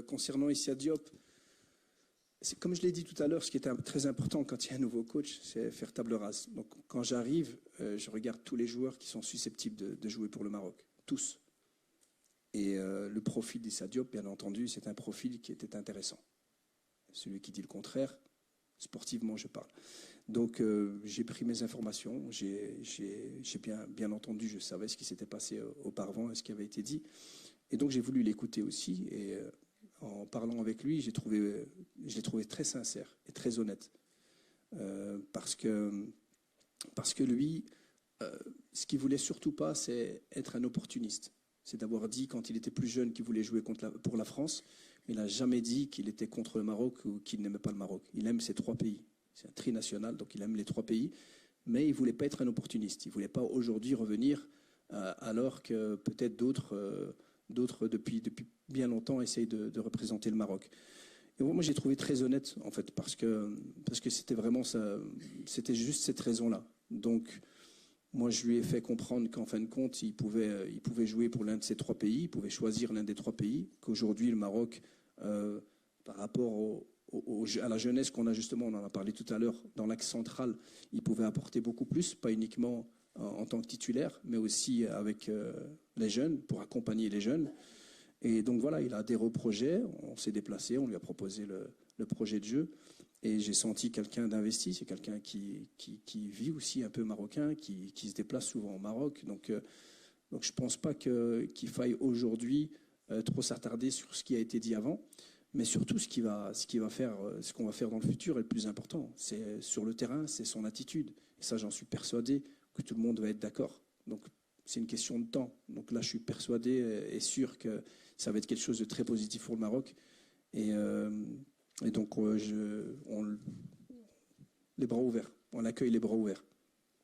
concernant Issa Diop, comme je l'ai dit tout à l'heure, ce qui est très important quand il y a un nouveau coach, c'est faire table rase. Donc quand j'arrive, je regarde tous les joueurs qui sont susceptibles de jouer pour le Maroc, tous. Et le profil d'Issa Diop, bien entendu, c'est un profil qui était intéressant. Celui qui dit le contraire, sportivement je parle. Donc j'ai pris mes informations, j'ai bien entendu, je savais ce qui s'était passé auparavant et ce qui avait été dit. Et donc j'ai voulu l'écouter aussi. Et en parlant avec lui, je l'ai trouvé très sincère et très honnête. Parce que lui, ce qu'il voulait surtout pas, c'est être un opportuniste. C'est d'avoir dit, quand il était plus jeune, qu'il voulait jouer pour la France, mais il n'a jamais dit qu'il était contre le Maroc ou qu'il n'aimait pas le Maroc. Il aime ces trois pays. C'est un trinational, donc il aime les trois pays. Mais il ne voulait pas être un opportuniste. Il ne voulait pas aujourd'hui revenir alors que peut-être d'autres depuis bien longtemps essayent de représenter le Maroc. Et moi, j'ai trouvé très honnête, en fait, parce que c'était vraiment ça, c'était juste cette raison-là. Donc, moi, je lui ai fait comprendre qu'en fin de compte, il pouvait jouer pour l'un de ces trois pays, il pouvait choisir l'un des trois pays, qu'aujourd'hui, le Maroc, par rapport à la jeunesse qu'on a justement, on en a parlé tout à l'heure, dans l'axe central, il pouvait apporter beaucoup plus, pas uniquement en tant que titulaire, mais aussi avec les jeunes, pour accompagner les jeunes. Et donc voilà, il a adhéré au projet, on s'est déplacé, on lui a proposé le projet de jeu, et j'ai senti quelqu'un d'investi, c'est quelqu'un qui vit aussi un peu marocain, qui se déplace souvent au Maroc, donc je pense pas qu'il faille aujourd'hui trop s'attarder sur ce qui a été dit avant, mais surtout ce qu'on va faire dans le futur est le plus important. C'est sur le terrain, c'est son attitude, et ça j'en suis persuadé que tout le monde va être d'accord. Donc c'est une question de temps. Donc là, je suis persuadé et sûr que ça va être quelque chose de très positif pour le Maroc. Et donc, les bras ouverts. On l'accueille les bras ouverts.